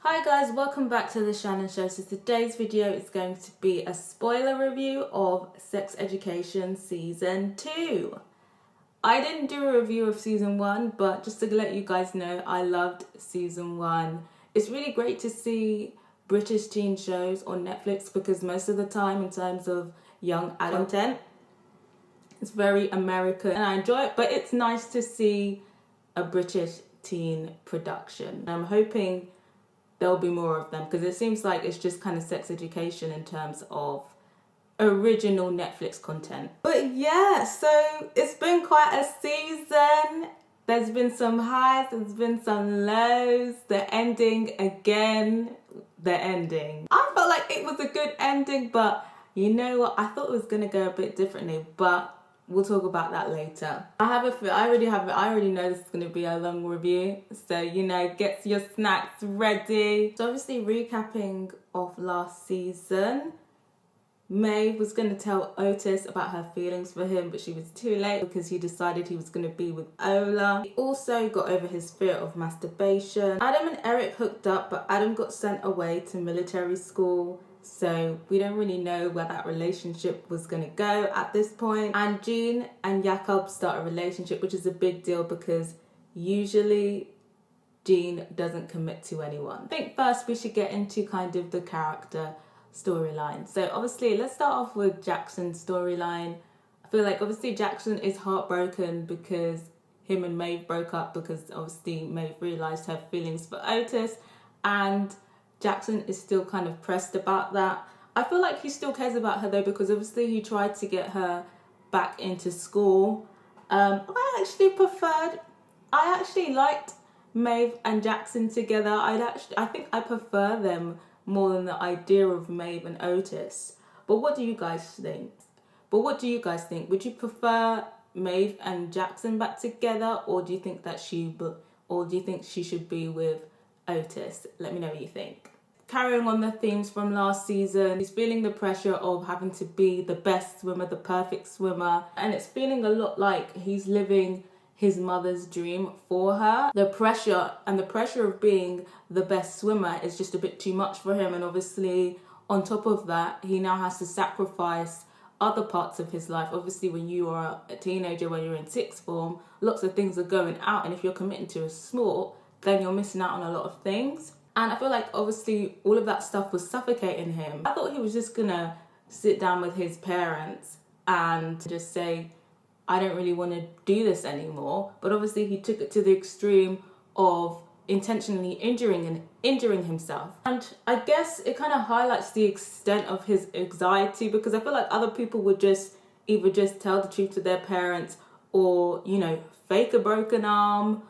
Hi guys, welcome back to the Shannon Show. So today's video is going to be a spoiler review of Sex Education Season 2. I didn't do a review of Season 1, but just to let you guys know, I loved Season 1. It's really great to see British teen shows on Netflix because most of the time in terms of young adult content, it's very American and I enjoy it, but it's nice to see a British teen production. I'm hoping there'll be more of them because it seems like it's just kind of sex education in terms of original Netflix content. But yeah, so it's been quite a season. There's been some highs, there's been some lows. The ending again, the ending. I felt like it was a good ending, but you know what? I thought it was gonna go a bit differently, but we'll talk about that later. I already know this is going to be a long review. So, get your snacks ready. So obviously recapping of last season, Maeve was going to tell Otis about her feelings for him, but she was too late because he decided he was going to be with Ola. He also got over his fear of masturbation. Adam and Eric hooked up, but Adam got sent away to military school. So we don't really know where that relationship was going to go at this point. And Jean and Jakob start a relationship, which is a big deal because usually Jean doesn't commit to anyone. I think first we should get into kind of the character storyline. So obviously let's start off with Jackson's storyline. I feel like obviously Jackson is heartbroken because him and Maeve broke up because obviously Maeve realised her feelings for Otis, and Jackson is still kind of pressed about that. I feel like he still cares about her though because obviously he tried to get her back into school. I actually liked Maeve and Jackson together. I think I prefer them more than the idea of Maeve and Otis. But what do you guys think? Would you prefer Maeve and Jackson back together, or do you think she should be with Otis? Let me know what you think. Carrying on the themes from last season, he's feeling the pressure of having to be the best swimmer, the perfect swimmer, and it's feeling a lot like he's living his mother's dream for her. The pressure of being the best swimmer is just a bit too much for him, and obviously on top of that, he now has to sacrifice other parts of his life. Obviously when you are a teenager, when you're in sixth form, lots of things are going out, and if you're committing to a sport, then you're missing out on a lot of things. And I feel like obviously all of that stuff was suffocating him. I thought he was just gonna sit down with his parents and just say, I don't really want to do this anymore. But obviously he took it to the extreme of intentionally injuring himself. And I guess it kind of highlights the extent of his anxiety, because I feel like other people would either just tell the truth to their parents, or, fake a broken arm,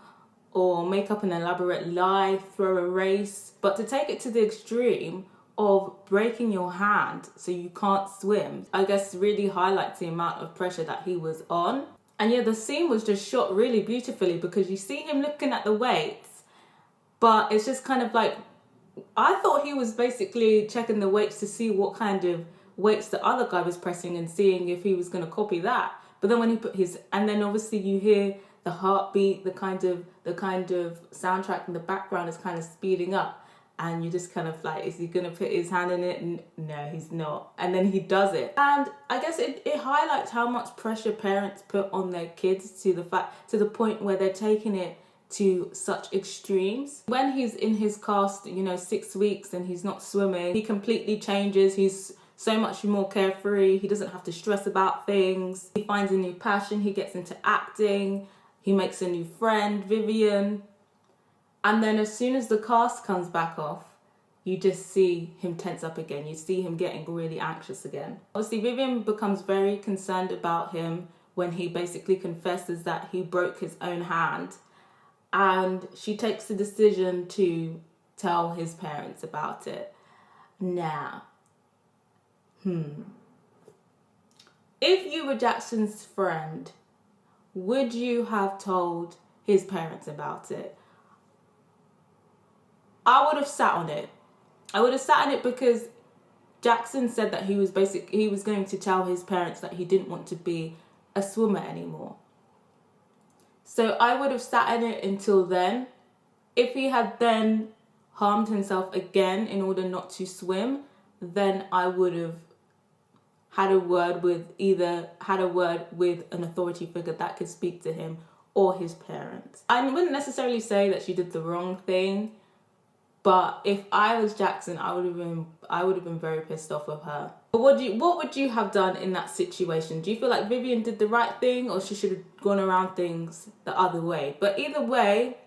or make up an elaborate lie, throw a race. But to take it to the extreme of breaking your hand so you can't swim, I guess really highlights the amount of pressure that he was on. And yeah, the scene was just shot really beautifully because you see him looking at the weights, but it's just kind of like, I thought he was basically checking the weights to see what kind of weights the other guy was pressing and seeing if he was going to copy that. But then when he and then obviously you hear the heartbeat, the kind of soundtrack in the background is kind of speeding up, and you're just kind of like, is he gonna put his hand in it? No, he's not. And then he does it, and I guess it highlights how much pressure parents put on their kids to the point where they're taking it to such extremes. When he's in his cast, 6 weeks, and he's not swimming, he completely changes. He's so much more carefree. He doesn't have to stress about things. He finds a new passion. He gets into acting. He makes a new friend, Vivian. And then as soon as the cast comes back off, you just see him tense up again. You see him getting really anxious again. Obviously, Vivian becomes very concerned about him when he basically confesses that he broke his own hand. And she takes the decision to tell his parents about it. Now, if you were Jackson's friend, would you have told his parents about it? I would have sat on it. Because Jackson said that he was going to tell his parents that he didn't want to be a swimmer anymore. So I would have sat in it until then. If he had then harmed himself again in order not to swim, then I would have had a word with an authority figure that could speak to him or his parents. I wouldn't necessarily say that she did the wrong thing, but if I was Jackson, I would have been very pissed off with her. But what would you have done in that situation? Do you feel like Vivian did the right thing, or she should have gone around things the other way? But either way,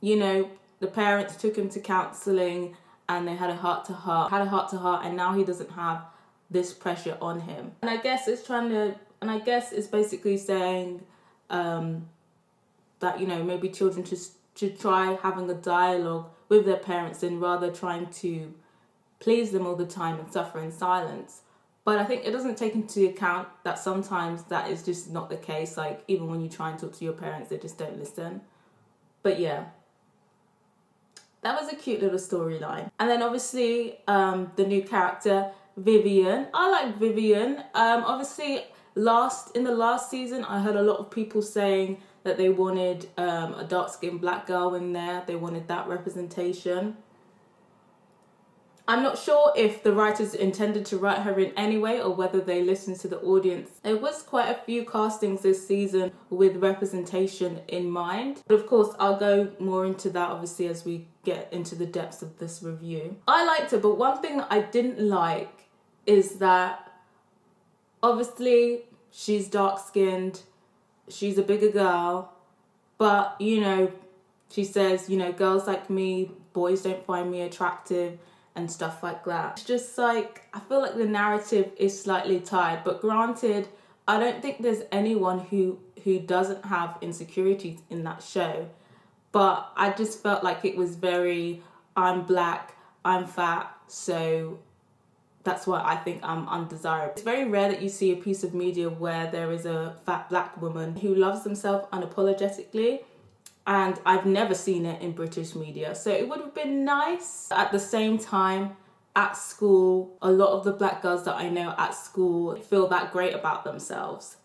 you know, the parents took him to counselling and they had a heart to heart, and now he doesn't have this pressure on him. And I guess it's basically saying that, you know, maybe children should try having a dialogue with their parents and rather trying to please them all the time and suffer in silence. But I think it doesn't take into account that sometimes that is just not the case. Like, even when you try and talk to your parents, they just don't listen. But yeah, that was a cute little storyline. And then obviously the new character, Vivian. I like Vivian. Obviously, in the last season, I heard a lot of people saying that they wanted a dark-skinned black girl in there. They wanted that representation. I'm not sure if the writers intended to write her in anyway or whether they listened to the audience. There was quite a few castings this season with representation in mind. But of course, I'll go more into that obviously as we get into the depths of this review. I liked her, but one thing that I didn't like is that obviously she's dark-skinned, she's a bigger girl, but, you know, she says, you know, girls like me, boys don't find me attractive and stuff like that. It's just like, I feel like the narrative is slightly tied, but granted, I don't think there's anyone who doesn't have insecurities in that show, but I just felt like it was very, I'm black, I'm fat, so that's why I think I'm undesirable. It's very rare that you see a piece of media where there is a fat black woman who loves themselves unapologetically, and I've never seen it in British media. So it would have been nice. At the same time, at school, a lot of the black girls that I know at school feel that great about themselves.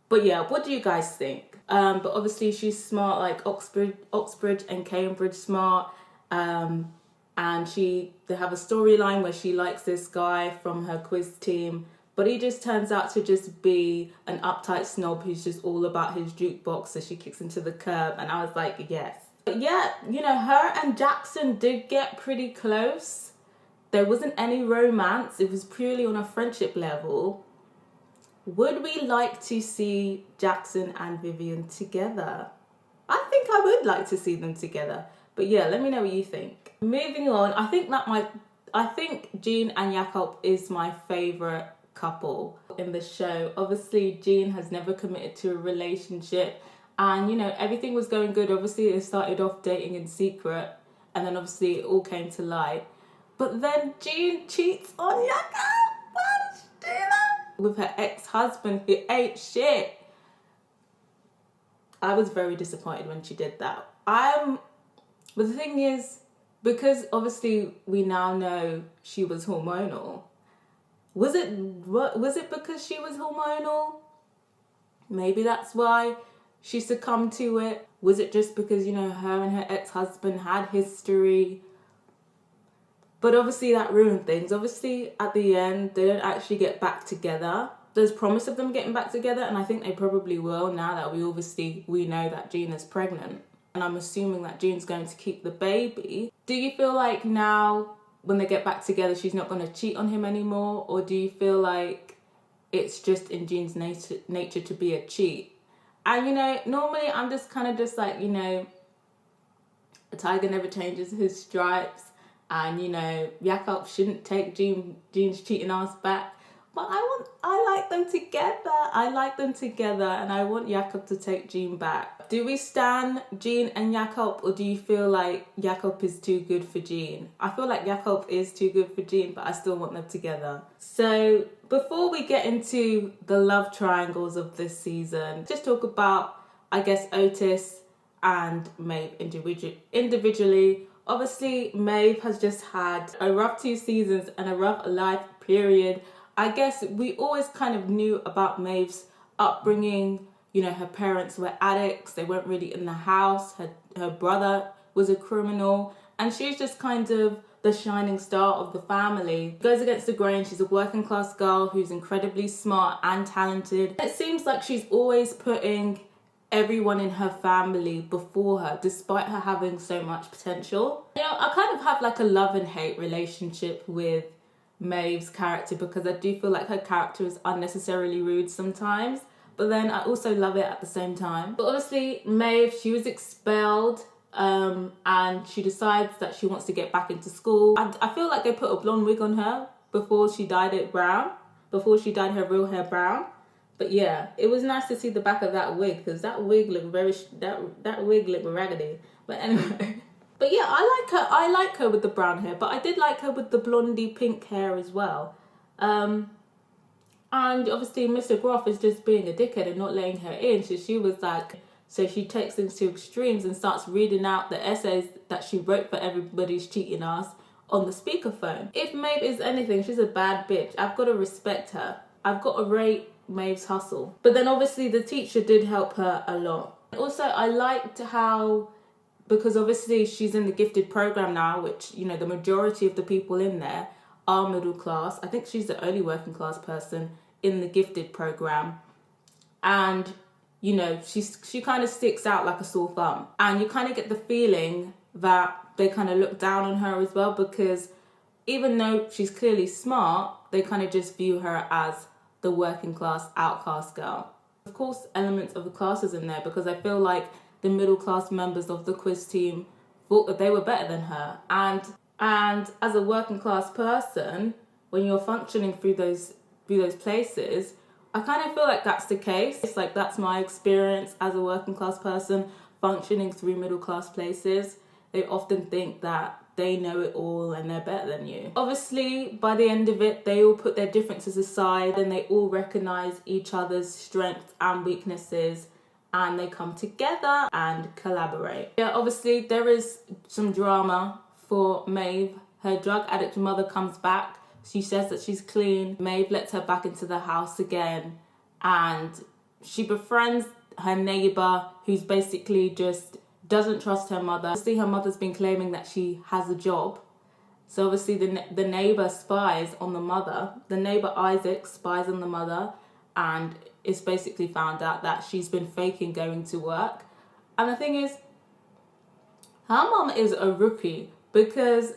But yeah, what do you guys think? But obviously she's smart, like Oxbridge and Cambridge smart. And they have a storyline where she likes this guy from her quiz team, but he just turns out to just be an uptight snob who's just all about his jukebox, so she kicks him to the curb, and I was like, yes. But yeah, you know, her and Jackson did get pretty close. There wasn't any romance, it was purely on a friendship level. Would we like to see Jackson and Vivian together? I think I would like to see them together. But yeah, let me know what you think. Moving on, I think Jean and Jakob is my favourite couple in the show. Obviously, Jean has never committed to a relationship, and you know, everything was going good. Obviously, they started off dating in secret, and then obviously it all came to light. But then Jean cheats on Jakob. Why did she do that? With her ex-husband who ate shit. I was very disappointed when she did that. But the thing is, because obviously we now know she was hormonal. Was it because she was hormonal? Maybe that's why she succumbed to it. Was it just because, you know, her and her ex-husband had history? But obviously that ruined things. Obviously at the end, they don't actually get back together. There's promise of them getting back together, and I think they probably will now that we know that Jean is pregnant. And I'm assuming that Jean's going to keep the baby. Do you feel like now, when they get back together, she's not going to cheat on him anymore? Or do you feel like it's just in Jean's nature to be a cheat? And, you know, normally I'm just kind of just like, you know, a tiger never changes his stripes. And, you know, Jakob shouldn't take Jean's cheating ass back. But I like them together. And I want Jakob to take Jean back. Do we stan Jean and Jakob, or do you feel like Jakob is too good for Jean? I feel like Jakob is too good for Jean, but I still want them together. So before we get into the love triangles of this season, just talk about, I guess, Otis and Maeve individually. Obviously, Maeve has just had a rough 2 seasons and a rough life period. I guess we always kind of knew about Maeve's upbringing. You know, her parents were addicts. They weren't really in the house. Her brother was a criminal, and she's just kind of the shining star of the family. She goes against the grain. She's a working class girl who's incredibly smart and talented. It seems like she's always putting everyone in her family before her, despite her having so much potential. You know, I kind of have like a love and hate relationship with Maeve's character, because I do feel like her character is unnecessarily rude sometimes, but then I also love it at the same time. But obviously Maeve, she was expelled, and she decides that she wants to get back into school. And I feel like they put a blonde wig on her before she dyed it brown, before she dyed her real hair brown. But yeah, it was nice to see the back of that wig, because that wig looked that wig looked raggedy. But anyway. But yeah, I like her with the brown hair, but I did like her with the blondie pink hair as well. And obviously Mr. Groff is just being a dickhead and not letting her in. So she takes things to extremes and starts reading out the essays that she wrote for everybody's cheating ass on the speakerphone. If Maeve is anything, she's a bad bitch. I've got to respect her. I've got to rate Maeve's hustle. But then obviously the teacher did help her a lot. Also, I liked how, because obviously she's in the gifted program now, which, you know, the majority of the people in there are middle class. I think she's the only working class person in the gifted program. And, you know, she kind of sticks out like a sore thumb. And you kind of get the feeling that they kind of look down on her as well, because even though she's clearly smart, they kind of just view her as the working class outcast girl. Of course, elements of the class is in there, because I feel like the middle class members of the quiz team thought that they were better than her. And as a working class person, when you're functioning through those places, I kind of feel like that's the case. It's like, that's my experience as a working class person functioning through middle class places. They often think that they know it all and they're better than you. Obviously, by the end of it, they all put their differences aside and they all recognize each other's strengths and weaknesses, and they come together and collaborate. Yeah, obviously there is some drama for Maeve. Her drug addict mother comes back. She says that she's clean. Maeve lets her back into the house again, and she befriends her neighbour, who's basically just doesn't trust her mother. Obviously her mother's been claiming that she has a job. So obviously the neighbour spies on the mother. The neighbour Isaac spies on the mother, and it's basically found out that she's been faking going to work. And the thing is, her mum is a rookie, because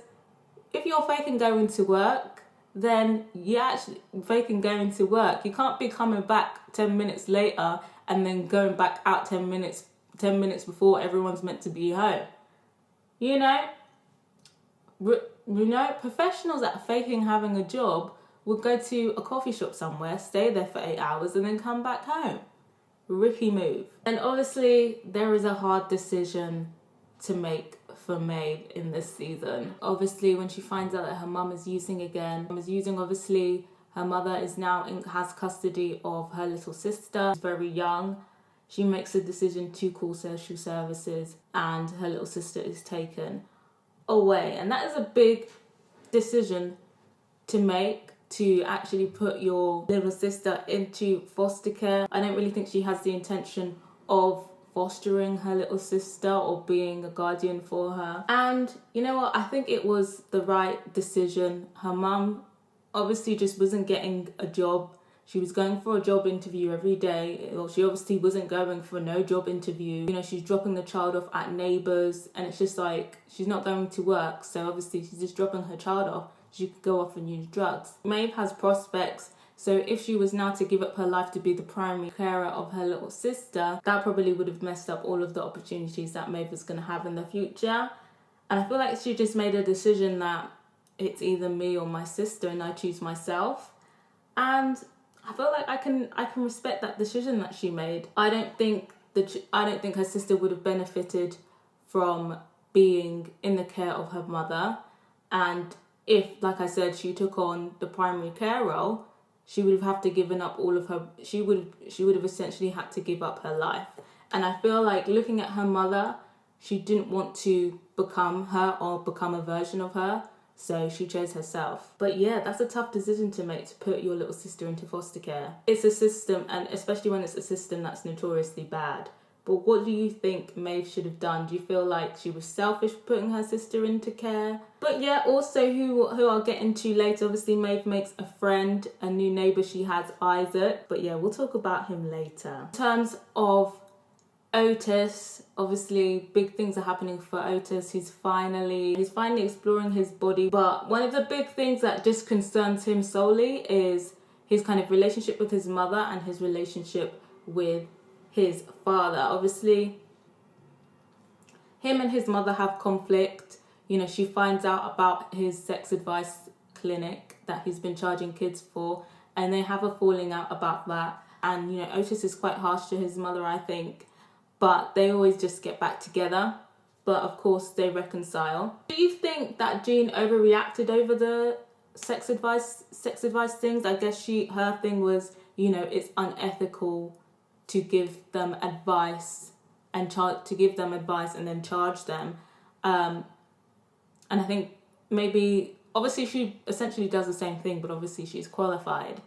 if you're faking going to work, then you're actually faking going to work. You can't be coming back 10 minutes later and then going back out 10 minutes before everyone's meant to be home. You know, professionals that are faking having a job would go to a coffee shop somewhere, stay there for 8 hours, and then come back home. Rookie move. And obviously, there is a hard decision to make for Maeve in this season. Obviously, when she finds out that her mum is using again, obviously, her mother has custody of her little sister. She's very young. She makes a decision to call social services, and her little sister is taken away. And that is a big decision to make, to actually put your little sister into foster care. I don't really think she has the intention of fostering her little sister or being a guardian for her. And you know what? I think it was the right decision. Her mum obviously just wasn't getting a job. She was going for a job interview every day. Well, she obviously wasn't going for no job interview. You know, she's dropping the child off at neighbours, and it's just like, she's not going to work. So obviously she's just dropping her child off. She could go off and use drugs. Maeve has prospects. So if she was now to give up her life to be the primary carer of her little sister, that probably would have messed up all of the opportunities that Maeve was going to have in the future. And I feel like she just made a decision that it's either me or my sister, and I choose myself. And I feel like I can respect that decision that she made. I don't think her sister would have benefited from being in the care of her mother. And if, like I said, she took on the primary care role, she would have to given up all of her. She would have essentially had to give up her life. And I feel like, looking at her mother, she didn't want to become her or become a version of her. So she chose herself. But yeah, that's a tough decision to make, to put your little sister into foster care. It's a system, and especially when it's a system that's notoriously bad. But what do you think Maeve should have done? Do you feel like she was selfish putting her sister into care? But yeah, also who I'll get into later. Obviously, Maeve makes a friend, a new neighbour she has, Isaac. But yeah, we'll talk about him later. In terms of Otis, obviously big things are happening for Otis. He's finally exploring his body. But one of the big things that just concerns him solely is his kind of relationship with his mother and his relationship with his father. Obviously, him and his mother have conflict. You know, she finds out about his sex advice clinic that he's been charging kids for, and they have a falling out about that. And, you know, Otis is quite harsh to his mother, I think, but they always just get back together. But of course, they reconcile. Do you think that Jean overreacted over the sex advice things? I guess her thing was, you know, it's unethical to give them advice and then charge them. And I think maybe, obviously she essentially does the same thing, but obviously she's qualified.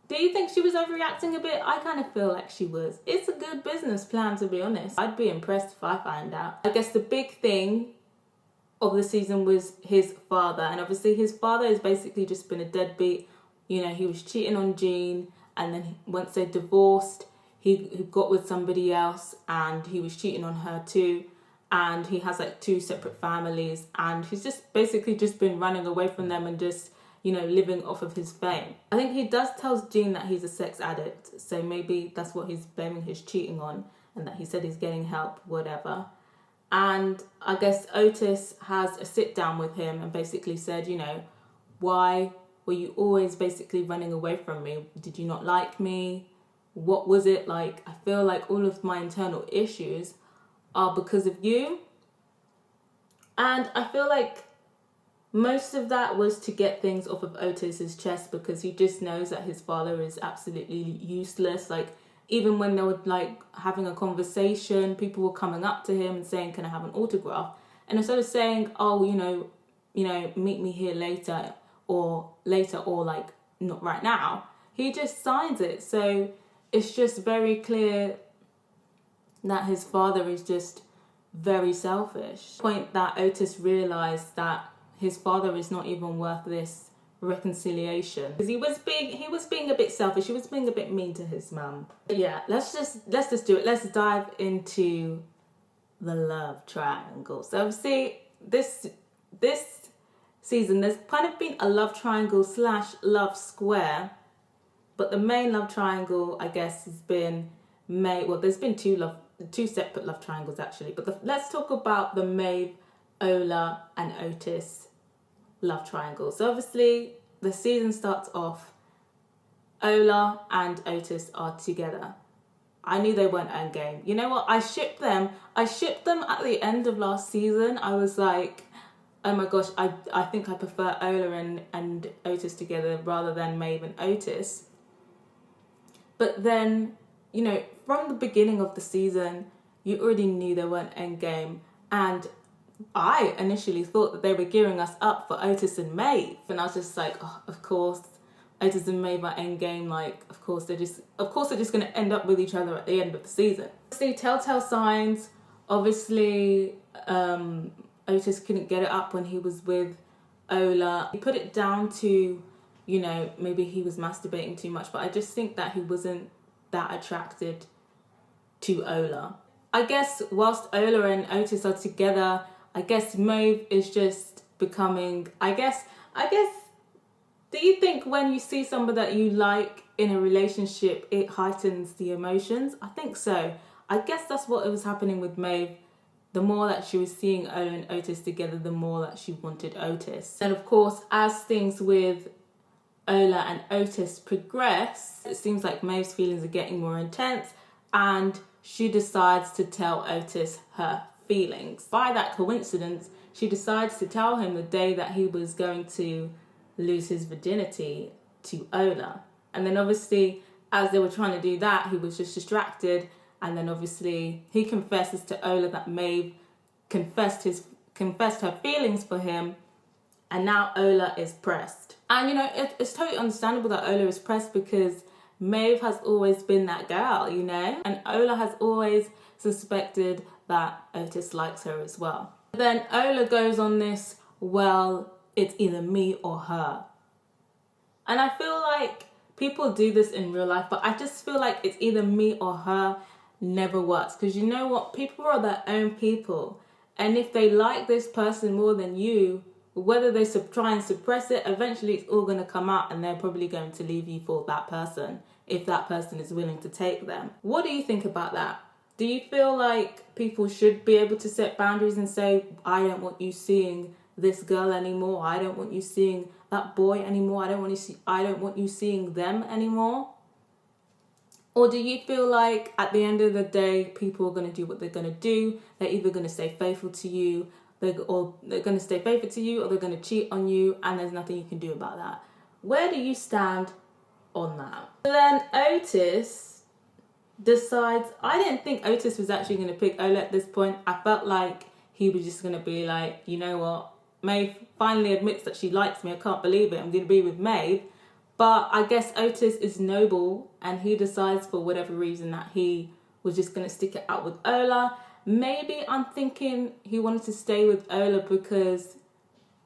Do you think she was overreacting a bit? I kind of feel like she was. It's a good business plan, to be honest. I'd be impressed if I find out. I guess the big thing of the season was his father. And obviously his father has basically just been a deadbeat. You know, he was cheating on Jean, and then once they divorced, he got with somebody else and he was cheating on her too. And he has like 2 separate families, and he's just basically just been running away from them and just, you know, living off of his fame. I think he does tell Jean that he's a sex addict, so maybe that's what he's blaming his cheating on, and that he said he's getting help, whatever. And I guess Otis has a sit down with him and basically said, you know, why were you always basically running away from me? Did you not like me? What was it like? I feel like all of my internal issues are because of you. And I feel like most of that was to get things off of Otis's chest, because he just knows that his father is absolutely useless. Like, even when they were like having a conversation, people were coming up to him and saying, can I have an autograph? And instead of saying, oh, you know, meet me here later or like not right now, he just signs it. So it's just very clear that his father is just very selfish. The point that Otis realised that his father is not even worth this reconciliation, because he was being a bit selfish. He was being a bit mean to his mum. But yeah, let's just do it. Let's dive into the love triangle. So obviously this season there's kind of been a love triangle / love square, but the main love triangle, I guess, has been there's been two separate love triangles actually, but let's talk about the Maeve, Ola and Otis love triangle. So obviously the season starts off, Ola and Otis are together. I knew they weren't endgame. You know what? I shipped them at the end of last season. I was like, oh my gosh, I think I prefer Ola and Otis together rather than Maeve and Otis. But then, you know, from the beginning of the season, you already knew they weren't endgame. And I initially thought that they were gearing us up for Otis and Maeve. And I was just like, oh, of course, Otis and Maeve are endgame. Like, of course they're just going to end up with each other at the end of the season. See, telltale signs. Obviously, Otis couldn't get it up when he was with Ola. He put it down to, you know, maybe he was masturbating too much, but I just think that he wasn't that attracted to Ola. I guess whilst Ola and Otis are together, I guess Maeve is just becoming, I guess, do you think when you see somebody that you like in a relationship, it heightens the emotions? I think so. I guess that's what was happening with Maeve. The more that she was seeing Ola and Otis together, the more that she wanted Otis. And of course, as things with Ola and Otis progress, it seems like Maeve's feelings are getting more intense, and she decides to tell Otis her feelings. By that coincidence, she decides to tell him the day that he was going to lose his virginity to Ola. And then obviously, as they were trying to do that, he was just distracted. And then obviously, he confesses to Ola that Maeve confessed her feelings for him. And now Ola is pressed. And you know, it's totally understandable that Ola is pressed, because Maeve has always been that girl, you know? And Ola has always suspected that Otis likes her as well. Then Ola goes on this, well, it's either me or her. And I feel like people do this in real life, but I just feel like it's either me or her never works. Because you know what? People are their own people. And if they like this person more than you, whether they try and suppress it, eventually it's all going to come out and they're probably going to leave you for that person if that person is willing to take them. What do you think about that? Do you feel like people should be able to set boundaries and say, I don't want you seeing this girl anymore, I don't want you seeing that boy anymore, I don't want you seeing them anymore? Or do you feel like at the end of the day, people are going to do what they're going to do? They're either going to stay faithful to you, they're going to stay faithful to you, or they're going to cheat on you, and there's nothing you can do about that. Where do you stand on that? So then Otis decides, I didn't think Otis was actually going to pick Ola at this point. I felt like he was just going to be like, you know what, Maeve finally admits that she likes me, I can't believe it, I'm going to be with Maeve. But I guess Otis is noble and he decides for whatever reason that he was just going to stick it out with Ola. Maybe I'm thinking he wanted to stay with Ola because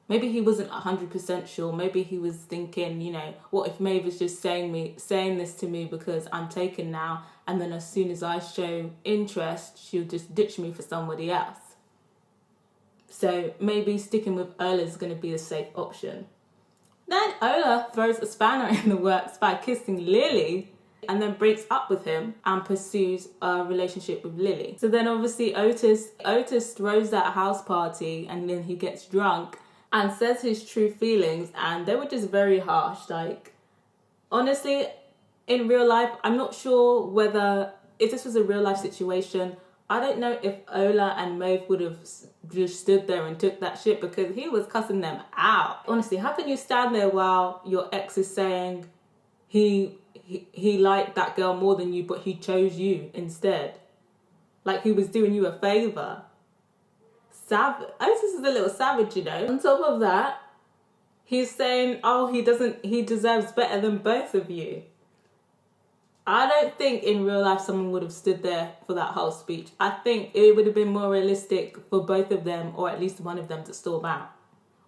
maybe he wasn't 100% sure. Maybe he was thinking, you know, what if Maeve is just saying this to me because I'm taken now, and then as soon as I show interest, she'll just ditch me for somebody else. So maybe sticking with Ola is going to be a safe option. Then Ola throws a spanner in the works by kissing Lily and then breaks up with him and pursues a relationship with Lily. So then obviously Otis throws that house party and then he gets drunk and says his true feelings, and they were just very harsh. Like, honestly, in real life, I'm not sure whether, if this was a real life situation, I don't know if Ola and Maeve would have just stood there and took that shit, because he was cussing them out. Honestly, how can you stand there while your ex is saying he liked that girl more than you, but he chose you instead? Like he was doing you a favour. Savage. Otis is a little savage, you know. On top of that, he's saying, oh, he deserves better than both of you. I don't think in real life someone would have stood there for that whole speech. I think it would have been more realistic for both of them, or at least one of them, to storm out.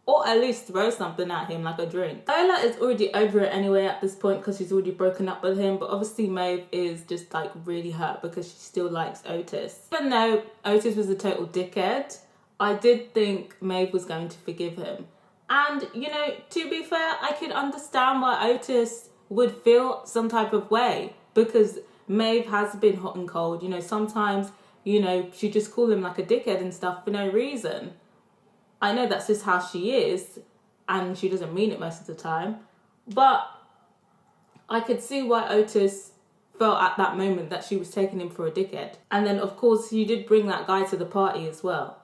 Or at least throw something at him, like a drink. Ola is already over it anyway at this point because she's already broken up with him. But obviously Maeve is just like really hurt because she still likes Otis. Even though Otis was a total dickhead, I did think Maeve was going to forgive him. And, you know, to be fair, I can understand why Otis would feel some type of way, because Maeve has been hot and cold. You know, sometimes, you know, she just call him like a dickhead and stuff for no reason. I know that's just how she is, and she doesn't mean it most of the time. But I could see why Otis felt at that moment that she was taking him for a dickhead. And then, of course, he did bring that guy to the party as well.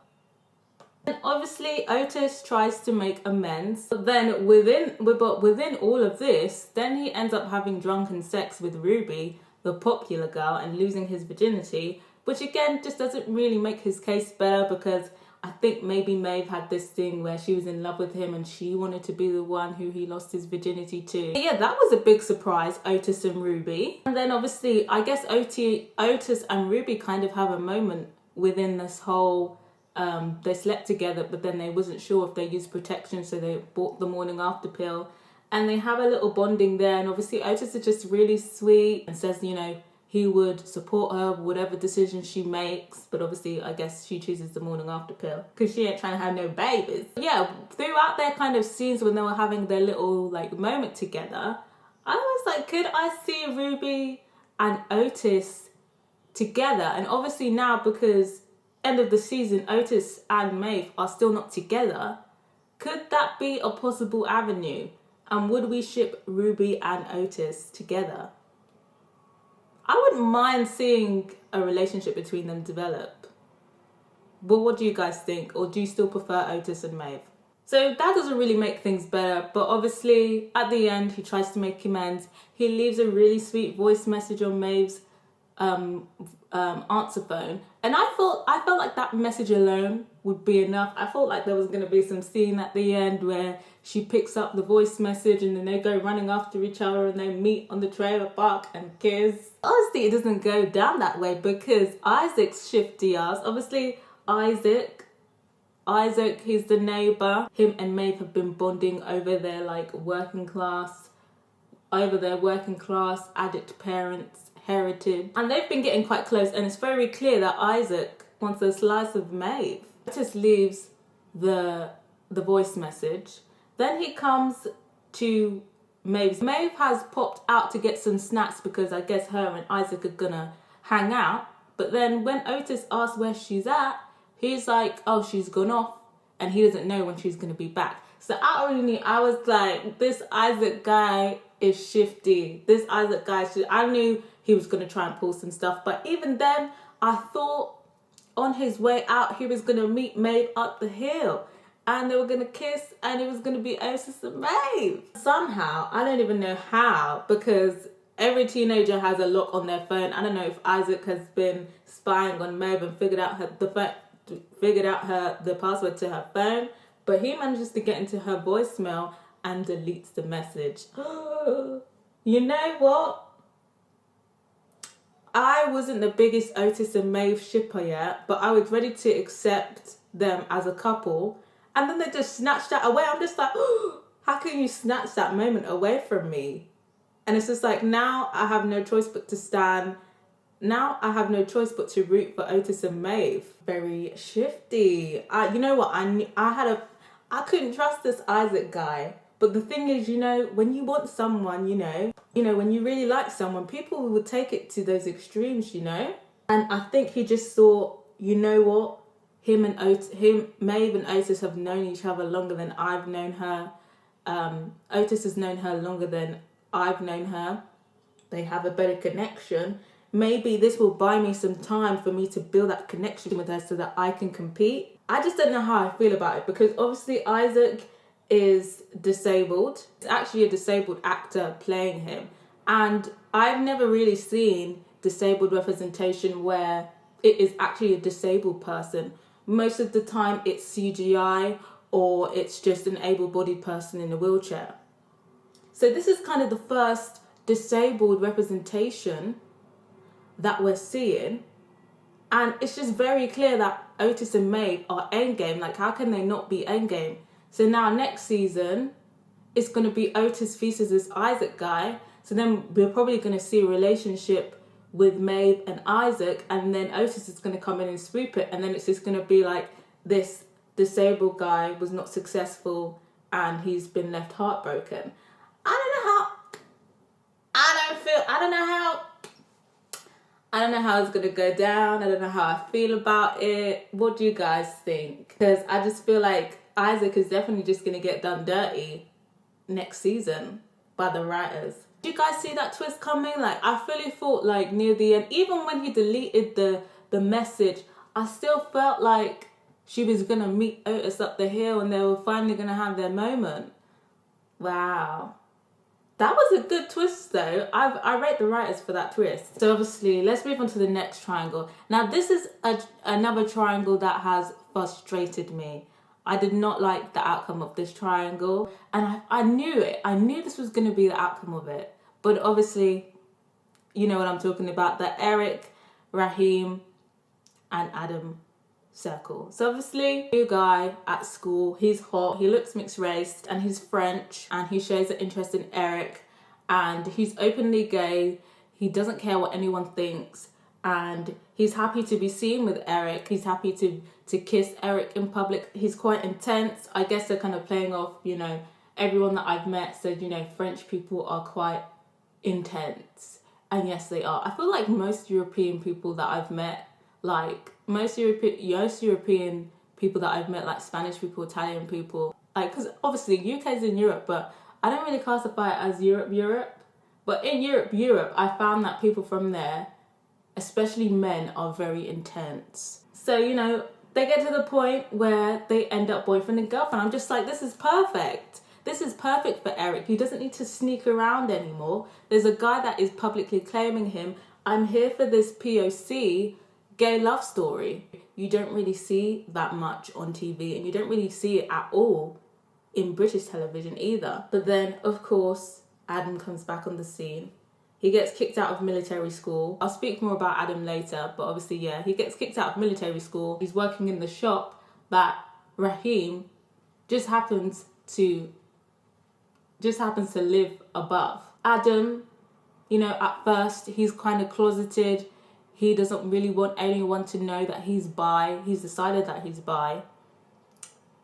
And obviously, Otis tries to make amends. But then within all of this, then he ends up having drunken sex with Ruby, the popular girl, and losing his virginity, which again just doesn't really make his case better, because I think maybe Maeve had this thing where she was in love with him and she wanted to be the one who he lost his virginity to. But yeah, that was a big surprise, Otis and Ruby. And then obviously, I guess Otis and Ruby kind of have a moment within this whole... they slept together, but then they wasn't sure if they used protection, so they bought the morning after pill. And they have a little bonding there. And obviously Otis is just really sweet and says, you know, he would support her whatever decision she makes, but obviously I guess she chooses the morning after pill because she ain't trying to have no babies. Yeah, throughout their kind of scenes when they were having their little like moment together, I was like, could I see Ruby and Otis together? And obviously now, because end of the season Otis and Maeve are still not together, could that be a possible avenue? And would we ship Ruby and Otis together? I wouldn't mind seeing a relationship between them develop. But what do you guys think? Or do you still prefer Otis and Maeve? So that doesn't really make things better. But obviously, at the end, he tries to make amends. He leaves a really sweet voice message on Maeve's answer phone. And I felt like that message alone would be enough. I felt like there was going to be some scene at the end where she picks up the voice message and then they go running after each other and they meet on the trailer park and kiss. Honestly, it doesn't go down that way because Isaac's shifty ass. Obviously, Isaac, he's the neighbour. Him and Maeve have been bonding over their working class addict parents' heritage. And they've been getting quite close, and it's very clear that Isaac wants a slice of Maeve. Otis leaves the voice message. Then he comes to Maeve's. Maeve has popped out to get some snacks because I guess her and Isaac are gonna hang out. But then when Otis asks where she's at, he's like, oh, she's gone off, and he doesn't know when she's gonna be back. So I already knew. I was like, this Isaac guy is shifty. I knew he was gonna try and pull some stuff. But even then, I thought on his way out, he was gonna meet Maeve up the hill. And they were going to kiss, and it was going to be Otis and Maeve. Somehow, I don't even know how, because every teenager has a lock on their phone. I don't know if Isaac has been spying on Maeve and figured out the password to her phone, but he manages to get into her voicemail and deletes the message. You know what? I wasn't the biggest Otis and Maeve shipper yet, but I was ready to accept them as a couple. And then they just snatched that away. I'm just like, how can you snatch that moment away from me? And it's just like, now I have no choice but to stand. Now I have no choice but to root for Otis and Maeve. Very shifty. You know what? I couldn't trust this Isaac guy. But the thing is, when you want someone, when you really like someone, people will take it to those extremes, And I think he just thought, you know what? Maeve and Otis have known each other longer than I've known her. Otis has known her longer than I've known her. They have a better connection. Maybe this will buy me some time for me to build that connection with her so that I can compete. I just don't know how I feel about it because obviously Isaac is disabled. It's actually a disabled actor playing him. And I've never really seen disabled representation where it is actually a disabled person. Most of the time it's CGI or it's just an able-bodied person in a wheelchair. So this is kind of the first disabled representation that we're seeing. And it's just very clear that Otis and Maeve are endgame. How can they not be endgame? So now next season, it's going to be Otis versus this Isaac guy. So then we're probably going to see a relationship with Maeve and Isaac, and then Otis is going to come in and swoop it, and then it's just going to be like this disabled guy was not successful and he's been left heartbroken. I don't know how it's going to go down. I don't know how I feel about it. What do you guys think? Because I just feel like Isaac is definitely just going to get done dirty next season by the writers. Do you guys see that twist coming? I fully thought near the end, even when he deleted the message, I still felt like she was going to meet Otis up the hill and they were finally going to have their moment. Wow. That was a good twist though. I rate the writers for that twist. So obviously, let's move on to the next triangle. Now this is another triangle that has frustrated me. I did not like the outcome of this triangle, and I knew it. I knew this was going to be the outcome of it. But obviously, you know what I'm talking about, the Eric, Raheem, and Adam circle. So obviously, new guy at school, he's hot, he looks mixed race, and he's French, and he shows an interest in Eric, and he's openly gay, he doesn't care what anyone thinks, and he's happy to be seen with Eric, he's happy to kiss Eric in public. He's quite intense. I guess they're kind of playing off, everyone that I've met said, French people are quite intense. And yes, they are. I feel like most European people that I've met, most European people that I've met, Spanish people, Italian people, because obviously UK's in Europe, but I don't really classify it as Europe. But in Europe, I found that people from there, especially men, are very intense. So, they get to the point where they end up boyfriend and girlfriend. I'm just like, this is perfect. This is perfect for Eric. He doesn't need to sneak around anymore. There's a guy that is publicly claiming him. I'm here for this POC gay love story. You don't really see that much on TV, and you don't really see it at all in British television either. But then, of course, Adam comes back on the scene. He gets kicked out of military school. I'll speak more about Adam later, but obviously, yeah, he gets kicked out of military school. He's working in the shop that Raheem just happens to live above. Adam, you know, at first he's kind of closeted. He doesn't really want anyone to know that he's bi. He's decided that he's bi.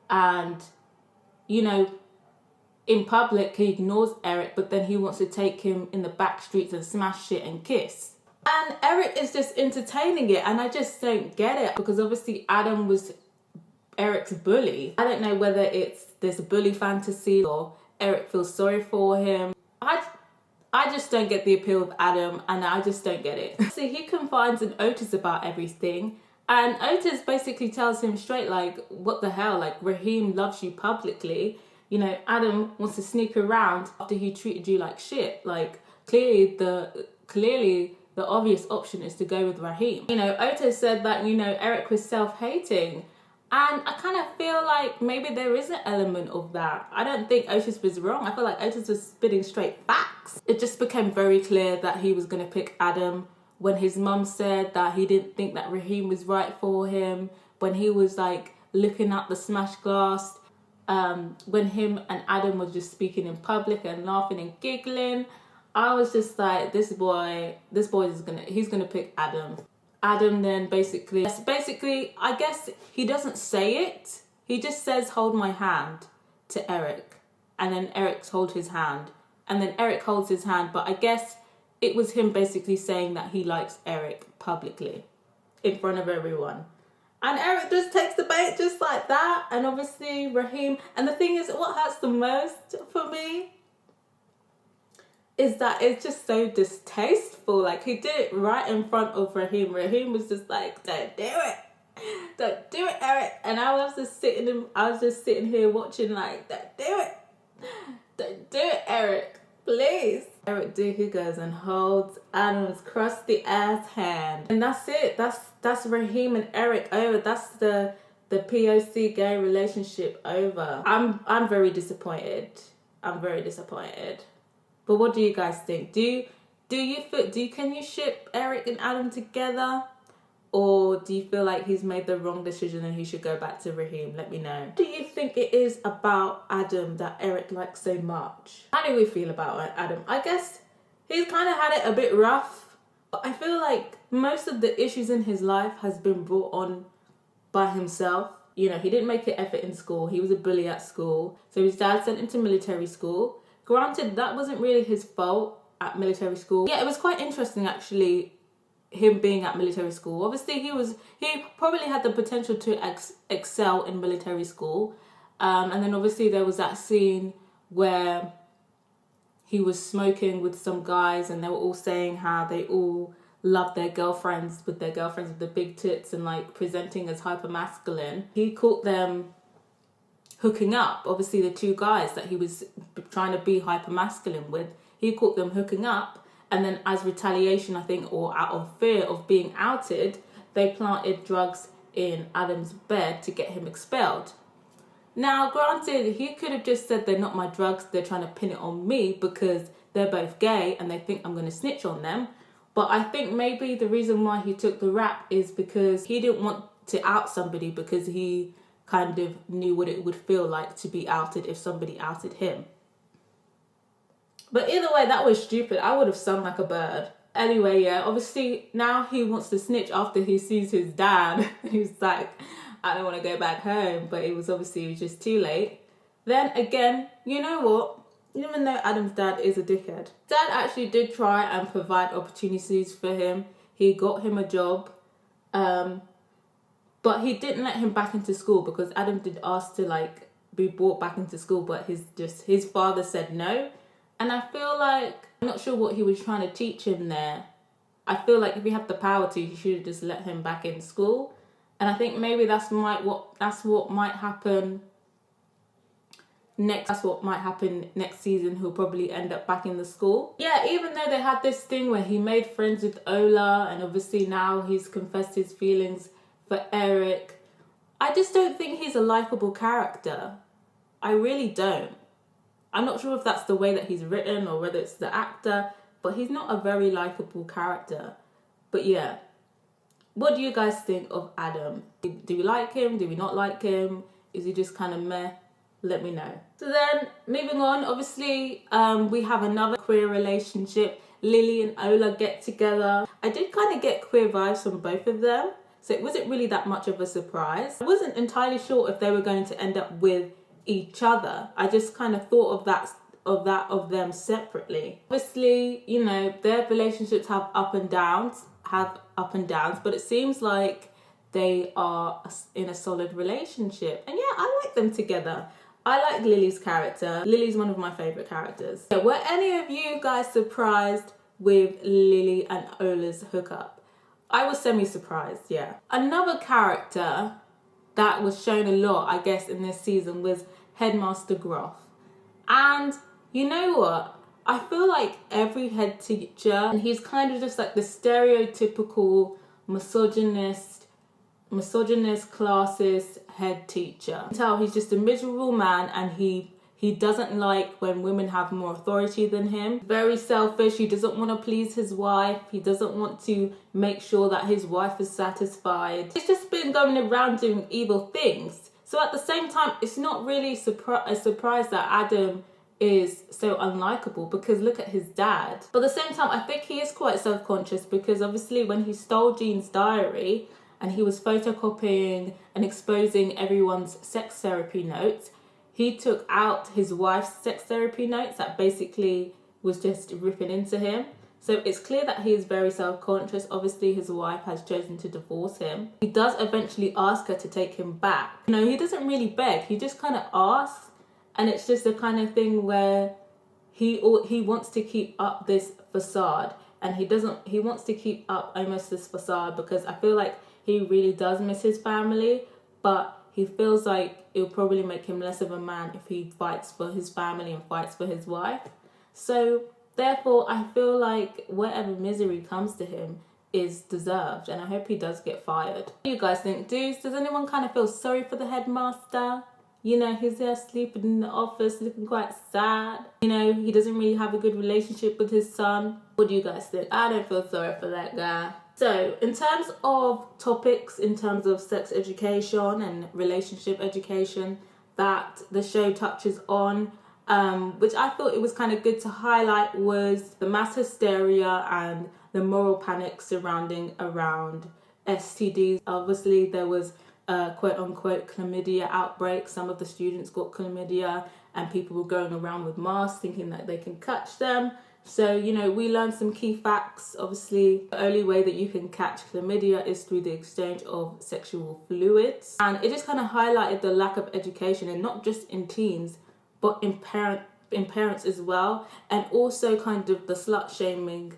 And, you know, in public he ignores Eric, but then he wants to take him in the back streets and smash shit and kiss. And Eric is just entertaining it, and I just don't get it, because obviously Adam was Eric's bully. I don't know whether it's this bully fantasy or Eric feels sorry for him. I just don't get the appeal of Adam, and I just don't get it. So he confides in Otis about everything, and Otis basically tells him straight, like, what the hell, like, Raheem loves you publicly. You know, Adam wants to sneak around after he treated you like shit. Like, clearly the obvious option is to go with Raheem. You know, Otis said that, you know, Eric was self-hating. And I kind of feel like maybe there is an element of that. I don't think Otis was wrong. I feel like Otis was spitting straight facts. It just became very clear that he was going to pick Adam when his mum said that he didn't think that Raheem was right for him, when he was like looking at the smashed glass, when him and Adam were just speaking in public and laughing and giggling. I was just like, he's gonna pick Adam. Adam then basically, I guess he doesn't say it. He just says, hold my hand to Eric. And then Eric holds his hand. And then Eric holds his hand. But I guess it was him basically saying that he likes Eric publicly in front of everyone. And Eric just takes the bait just like that. And obviously Raheem. And the thing is, what hurts the most for me is that it's just so distasteful. Like, he did it right in front of Raheem. Raheem was just like, don't do it. Don't do it, Eric. And I was just sitting here watching like, don't do it. Don't do it, Eric. Please. Eric he goes and holds Adam's crusty ass hand. And that's it. That's Raheem and Eric over. That's the POC gay relationship over. I'm very disappointed. But what do you guys think? Can you ship Eric and Adam together? Or do you feel like he's made the wrong decision and he should go back to Raheem? Let me know. What do you think it is about Adam that Eric likes so much? How do we feel about Adam? I guess he's kind of had it a bit rough. But I feel like most of the issues in his life has been brought on by himself. You know, he didn't make an effort in school. He was a bully at school. So his dad sent him to military school. Granted, that wasn't really his fault at military school. Yeah, it was quite interesting actually, him being at military school. Obviously, he probably had the potential to excel in military school. And then obviously there was that scene where he was smoking with some guys and they were all saying how they all loved their girlfriends with the big tits and like presenting as hyper-masculine. He caught them hooking up. Obviously the two guys that he was trying to be hyper-masculine with, he caught them hooking up, and then as retaliation, I think, or out of fear of being outed, they planted drugs in Adam's bed to get him expelled. Now granted, he could have just said, they're not my drugs, they're trying to pin it on me because they're both gay and they think I'm going to snitch on them. But I think maybe the reason why he took the rap is because he didn't want to out somebody, because he kind of knew what it would feel like to be outed if somebody outed him. But either way, that was stupid. I would have sung like a bird. Anyway, yeah, obviously now he wants to snitch after he sees his dad. He's like, I don't want to go back home. But it was just too late. Then again, you know what? Even though Adam's dad is a dickhead, dad actually did try and provide opportunities for him. He got him a job. But he didn't let him back into school because Adam did ask to like be brought back into school, but his father said no. And I feel like, I'm not sure what he was trying to teach him there. I feel like if he had the power to, he should have just let him back in school. And I think maybe that's what might happen that's what might happen next season. He'll probably end up back in the school. Yeah, even though they had this thing where he made friends with Ola, and obviously now he's confessed his feelings for Eric, I just don't think he's a likable character. I really don't. I'm not sure if that's the way that he's written or whether it's the actor, but he's not a very likable character. But yeah, what do you guys think of Adam? Do we like him? Do we not like him? Is he just kind of meh? Let me know. So then, moving on, obviously, we have another queer relationship. Lily and Ola get together. I did kind of get queer vibes from both of them, so it wasn't really that much of a surprise. I wasn't entirely sure if they were going to end up with each other. I just kind of thought of them separately. Obviously, you know, their relationships have up and downs, but it seems like they are in a solid relationship. And yeah, I like them together. I like Lily's character. Lily's one of my favourite characters. Yeah, were any of you guys surprised with Lily and Ola's hookup? I was semi-surprised, yeah. Another character that was shown a lot, I guess, in this season was Headmaster Groff. And you know what? I feel like every head teacher, and he's kind of just like the stereotypical misogynist, classist head teacher. You can tell he's just a miserable man, and he doesn't like when women have more authority than him. Very selfish. He doesn't want to please his wife. He doesn't want to make sure that his wife is satisfied. He's just been going around doing evil things. So at the same time, it's not really a surprise that Adam is so unlikable, because look at his dad. But at the same time, I think he is quite self-conscious, because obviously when he stole Jean's diary and he was photocopying and exposing everyone's sex therapy notes, he took out his wife's sex therapy notes that basically was just ripping into him. So it's clear that he is very self-conscious. Obviously, his wife has chosen to divorce him. He does eventually ask her to take him back. You know, he doesn't really beg. He just kind of asks. And it's just the kind of thing where he wants to keep up this facade. And he wants to keep up almost this facade, because I feel like he really does miss his family. But he feels like it'll probably make him less of a man if he fights for his family and fights for his wife. So therefore, I feel like whatever misery comes to him is deserved, and I hope he does get fired. What do you guys think, dudes? Does anyone kind of feel sorry for the headmaster? You know, he's there sleeping in the office, looking quite sad. You know, he doesn't really have a good relationship with his son. What do you guys think? I don't feel sorry for that guy. So, in terms of topics, in terms of sex education and relationship education that the show touches on, which I thought it was kind of good to highlight, was the mass hysteria and the moral panic surrounding around STDs. Obviously, there was a quote-unquote chlamydia outbreak. Some of the students got chlamydia, and people were going around with masks thinking that they can catch them. So, you know, we learned some key facts. Obviously, the only way that you can catch chlamydia is through the exchange of sexual fluids. And it just kind of highlighted the lack of education, and not just in teens, but in parents as well. And also kind of the slut-shaming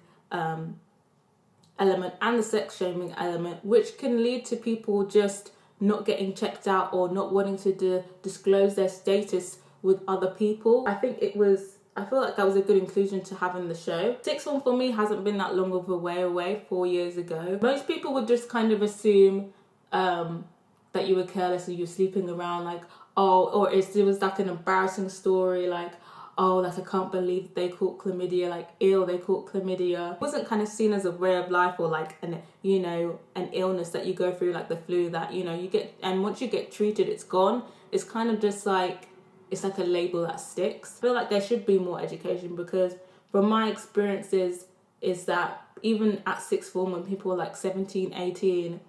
element and the sex-shaming element, which can lead to people just not getting checked out or not wanting to disclose their status with other people. I feel like that was a good inclusion to have in the show. Sixth form for me hasn't been that long of a way away, 4 years ago. Most people would just kind of assume that you were careless or you were sleeping around, like, oh, or it was like an embarrassing story, like, oh, like, I can't believe they caught chlamydia, like, ew, they caught chlamydia. It wasn't kind of seen as a way of life, or like an illness that you go through, like the flu, that, you know, you get, and once you get treated, it's gone. It's kind of just like, it's like a label that sticks. I feel like there should be more education, because from my experiences is that even at sixth form, when people are like 17, 18,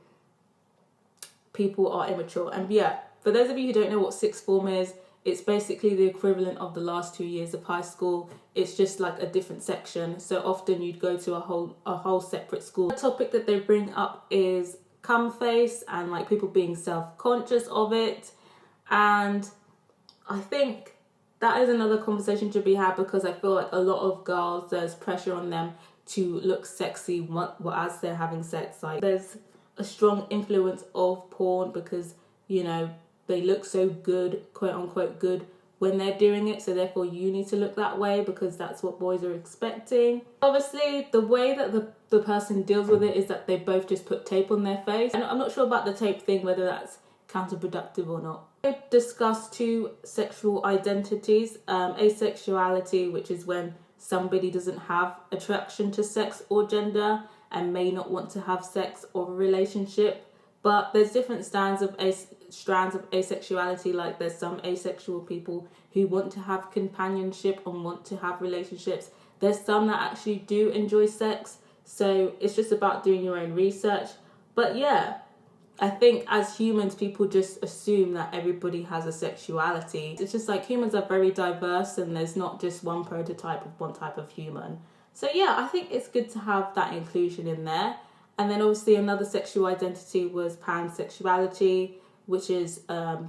people are immature. And yeah, for those of you who don't know what sixth form is, it's basically the equivalent of the last 2 years of high school. It's just like a different section. So often you'd go to a whole separate school. The topic that they bring up is cum face and like people being self-conscious of it. And I think that is another conversation to be had, because I feel like a lot of girls, there's pressure on them to look sexy as they're having sex. Like, there's a strong influence of porn, because, you know, they look so good, quote unquote good, when they're doing it, so therefore you need to look that way because that's what boys are expecting. Obviously, the way that the person deals with it is that they both just put tape on their face. And I'm not sure about the tape thing, whether that's counterproductive or not. We discussed two sexual identities, asexuality, which is when somebody doesn't have attraction to sex or gender and may not want to have sex or a relationship. But there's different strands of asexuality. Like there's some asexual people who want to have companionship and want to have relationships. There's some that actually do enjoy sex. So it's just about doing your own research. But yeah, I think as humans, people just assume that everybody has a sexuality. It's just like humans are very diverse and there's not just one prototype of one type of human. So yeah, I think it's good to have that inclusion in there. And then obviously another sexual identity was pansexuality, which is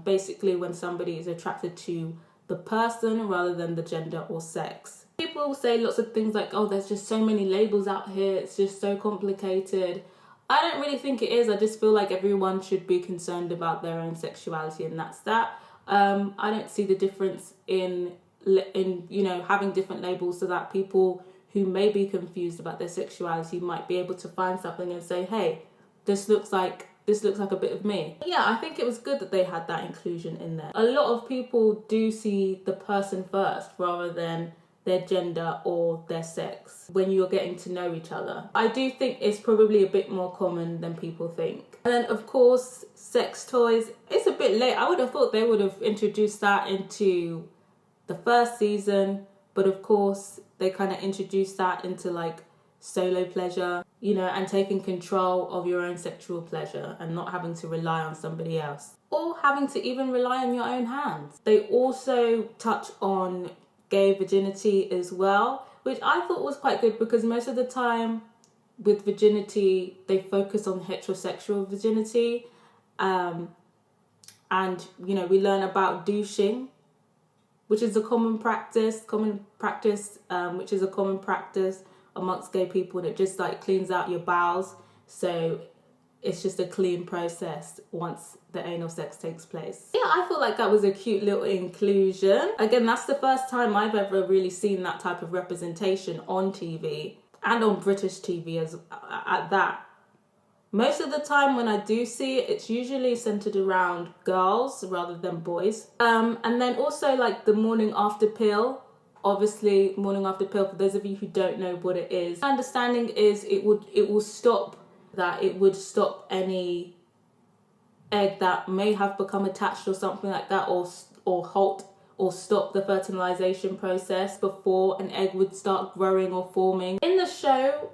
basically when somebody is attracted to the person rather than the gender or sex. People will say lots of things like, oh, there's just so many labels out here, it's just so complicated. I don't really think it is. I just feel like everyone should be concerned about their own sexuality, and that's that. I don't see the difference in having different labels so that people who may be confused about their sexuality might be able to find something and say, hey, this looks like a bit of me. Yeah, I think it was good that they had that inclusion in there. A lot of people do see the person first rather than their gender or their sex when you're getting to know each other. I do think it's probably a bit more common than people think. And then of course, sex toys, it's a bit late. I would have thought they would have introduced that into the first season, but of course they kind of introduced that into like solo pleasure, and taking control of your own sexual pleasure and not having to rely on somebody else or having to even rely on your own hands. They also touch on gay virginity as well, which I thought was quite good because most of the time with virginity they focus on heterosexual virginity, and we learn about douching, which is a common practice amongst gay people, and it just like cleans out your bowels, so it's just a clean process once the anal sex takes place. Yeah, I feel like that was a cute little inclusion. Again, that's the first time I've ever really seen that type of representation on TV and on British TV at that. Most of the time when I do see it, it's usually centered around girls rather than boys. And then also like the morning after pill. Obviously, morning after pill, for those of you who don't know what it is, my understanding is it would stop any egg that may have become attached or something like that, or halt or stop the fertilization process before an egg would start growing or forming. In the show,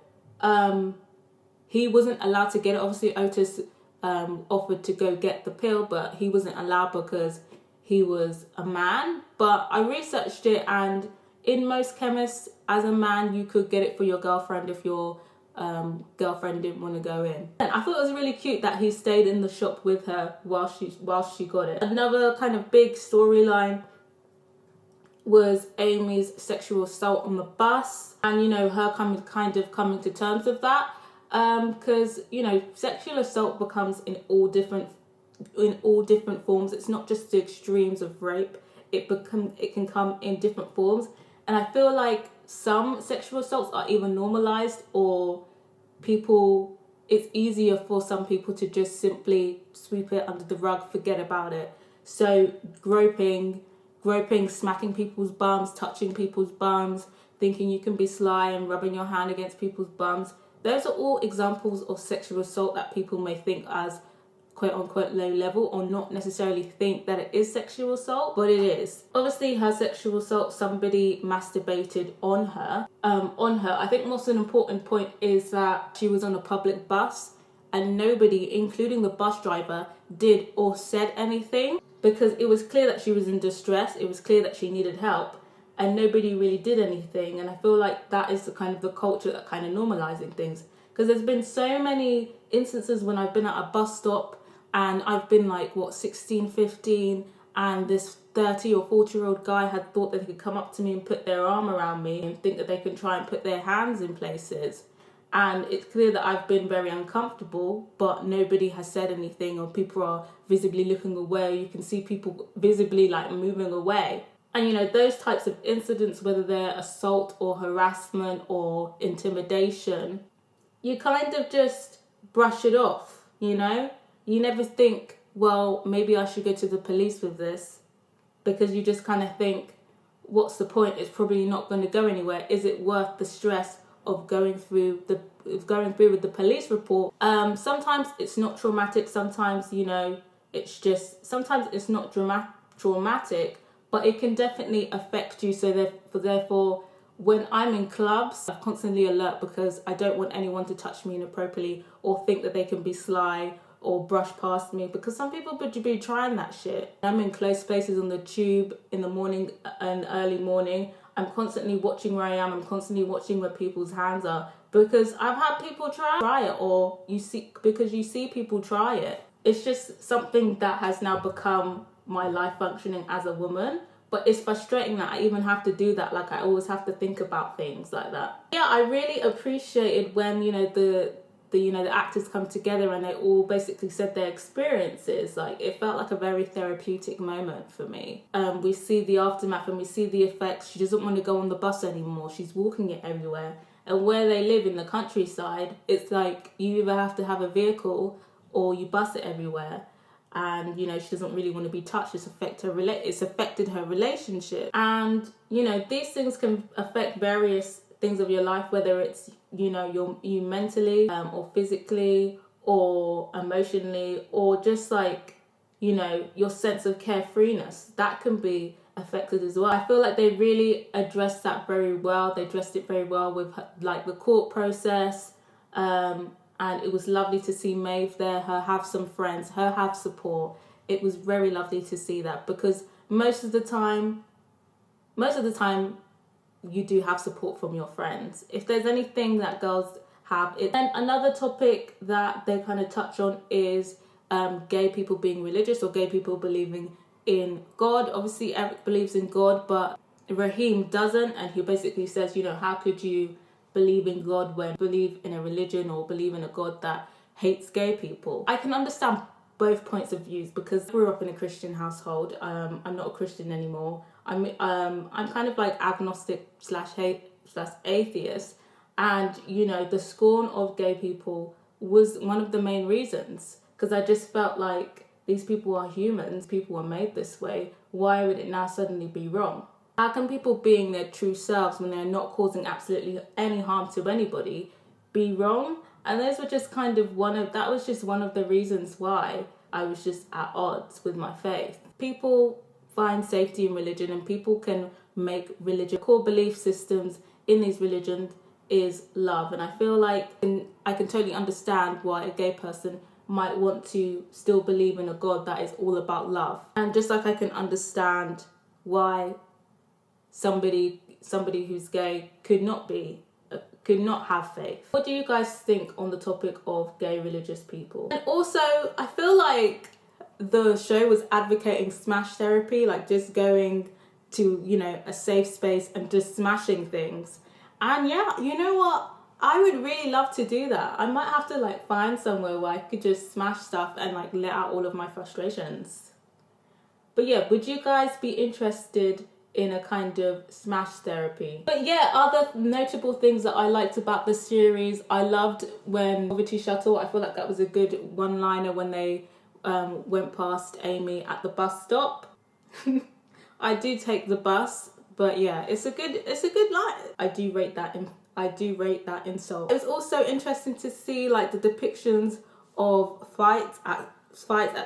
he wasn't allowed to get it. Obviously, Otis offered to go get the pill, but he wasn't allowed because he was a man. But I researched it, and in most chemists, as a man, you could get it for your girlfriend if your girlfriend didn't want to go in. And I thought it was really cute that he stayed in the shop with her while she got it. Another kind of big storyline was Amy's sexual assault on the bus, and her kind of coming to terms with that, because sexual assault becomes in all different forms. It's not just the extremes of rape. It can come in different forms, and I feel like some sexual assaults are even normalized, or it's easier for some people to just simply sweep it under the rug, forget about it. So groping, smacking people's bums, touching people's bums, thinking you can be sly and rubbing your hand against people's bums, those are all examples of sexual assault that people may think as quote unquote low level, or not necessarily think that it is sexual assault, but it is. Obviously, her sexual assault, somebody masturbated on her. I think most an important point is that she was on a public bus and nobody, including the bus driver, did or said anything, because it was clear that she was in distress. It was clear that she needed help, and nobody really did anything. And I feel like that is the kind of the culture that kind of normalizing things, because there's been so many instances when I've been at a bus stop and I've been like 16, 15, and this 30 or 40-year-old guy had thought that he could come up to me and put their arm around me and think that they can try and put their hands in places. And it's clear that I've been very uncomfortable, but nobody has said anything, or people are visibly looking away. You can see people visibly like moving away. And you know, those types of incidents, whether they're assault or harassment or intimidation, you kind of just brush it off, you know? You never think, well, maybe I should go to the police with this, because you just kind of think, what's the point? It's probably not going to go anywhere. Is it worth the stress of going through with the police report? Sometimes it's not traumatic. Sometimes, you know, sometimes it's not traumatic, but it can definitely affect you. So therefore, when I'm in clubs, I'm constantly alert because I don't want anyone to touch me inappropriately or think that they can be sly or brush past me, because some people would be trying that shit. I'm in close spaces on the tube in the morning and early morning. I'm constantly watching where I am. I'm constantly watching where people's hands are, because I've had people try it, or you see people try it. It's just something that has now become my life functioning as a woman. But it's frustrating that I even have to do that. Like, I always have to think about things like that. Yeah, I really appreciated when, you know, the actors come together and they all basically said their experiences. Like, it felt like a very therapeutic moment for me. We see the aftermath and we see the effects. She doesn't want to go on the bus anymore. She's walking it everywhere. And where they live in the countryside, it's like you either have to have a vehicle or you bus it everywhere. And, you know, she doesn't really want to be touched. It's affected her relationship. And, you know, these things can affect various things of your life, whether it's, you know, you mentally or physically or emotionally, or just like, you know, your sense of carefreeness, that can be affected as well. I feel like they really addressed that very well. They addressed it very well with like the court process, and it was lovely to see Maeve there, her have some friends, her have support. It was very lovely to see that, because most of the time you do have support from your friends. If there's anything that girls have it. And another topic that they kind of touch on is gay people being religious, or gay people believing in God. Obviously Eric believes in God, but Raheem doesn't, and he basically says, you know, how could you believe in God when you believe in a religion or believe in a God that hates gay people? I can understand both points of views, because I grew up in a Christian household. I'm not a Christian anymore. I'm kind of like agnostic / atheist, and you know, the scorn of gay people was one of the main reasons, because I just felt like these people are humans, people are made this way. Why would it now suddenly be wrong? How can people being their true selves when they're not causing absolutely any harm to anybody be wrong? And those were just kind of that was just one of the reasons why I was just at odds with my faith. People find safety in religion, and people can make religion, core belief systems in these religions is love. And I feel like I can totally understand why a gay person might want to still believe in a God that is all about love. And just like I can understand why somebody who's gay could not have faith. What do you guys think on the topic of gay religious people? And also, I feel like the show was advocating smash therapy, like just going to, you know, a safe space and just smashing things. And yeah, you know what? I would really love to do that. I might have to like find somewhere where I could just smash stuff and like let out all of my frustrations. But yeah, would you guys be interested in a kind of smash therapy? But yeah, other notable things that I liked about the series, I loved when Poverty Shuttle, I feel like that was a good one-liner when they went past Amy at the bus stop. I do take the bus, but yeah, it's a good line. I do rate that insult. It was also interesting to see like the depictions of fights at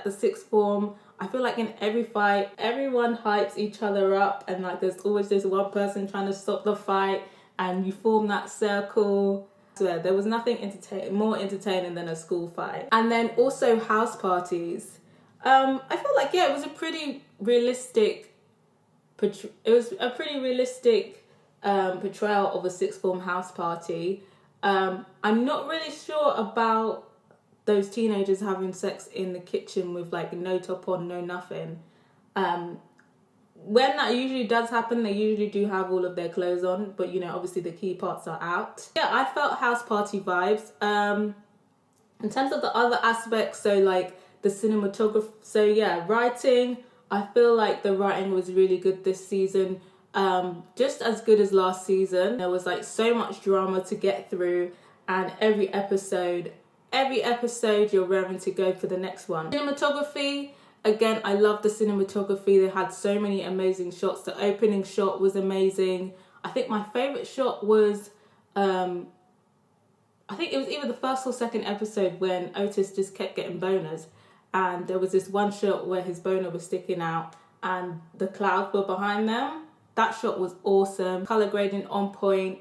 the sixth form. I feel like in every fight, everyone hypes each other up, and like there's always this one person trying to stop the fight, and you form that circle. So yeah, there was nothing more entertaining than a school fight. And then also house parties. I feel like, yeah, it was a pretty realistic portrayal of a sixth form house party. I'm not really sure about those teenagers having sex in the kitchen with like no top on, no nothing. When that usually does happen, they usually do have all of their clothes on, but you know, obviously the key parts are out. Yeah, I felt house party vibes. In terms of the other aspects, so like the cinematography, so yeah, writing, I feel like the writing was really good this season, just as good as last season. There was like so much drama to get through, and every episode you're raring to go for the next one. Cinematography, again, I love the cinematography. They had so many amazing shots. The opening shot was amazing. I think my favourite shot was, I think it was either the first or second episode when Otis just kept getting boners, and there was this one shot where his boner was sticking out and the clouds were behind them. That shot was awesome. Colour grading on point.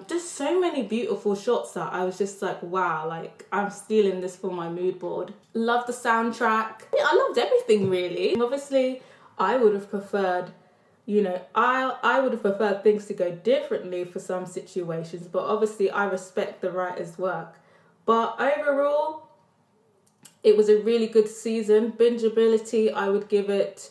Just so many beautiful shots that I was just like, wow, like I'm stealing this for my mood board. Love the soundtrack. Yeah, I loved everything really. Obviously, I would have preferred, I would have preferred things to go differently for some situations, but obviously I respect the writer's work. But overall, it was a really good season. Bingeability, I would give it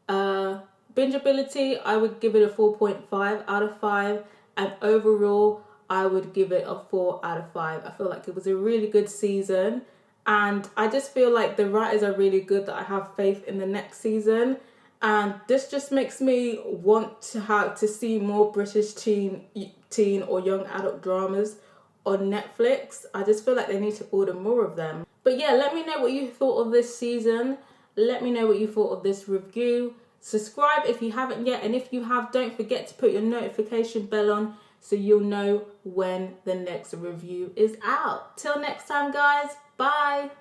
a 4.5 out of 5. And overall, I would give it a 4 out of 5. I feel like it was a really good season. And I just feel like the writers are really good, that I have faith in the next season. And this just makes me want to see more British teen or young adult dramas on Netflix. I just feel like they need to order more of them. But yeah, let me know what you thought of this season. Let me know what you thought of this review. Subscribe if you haven't yet, and if you have, don't forget to put your notification bell on so you'll know when the next review is out. Till next time, guys. Bye.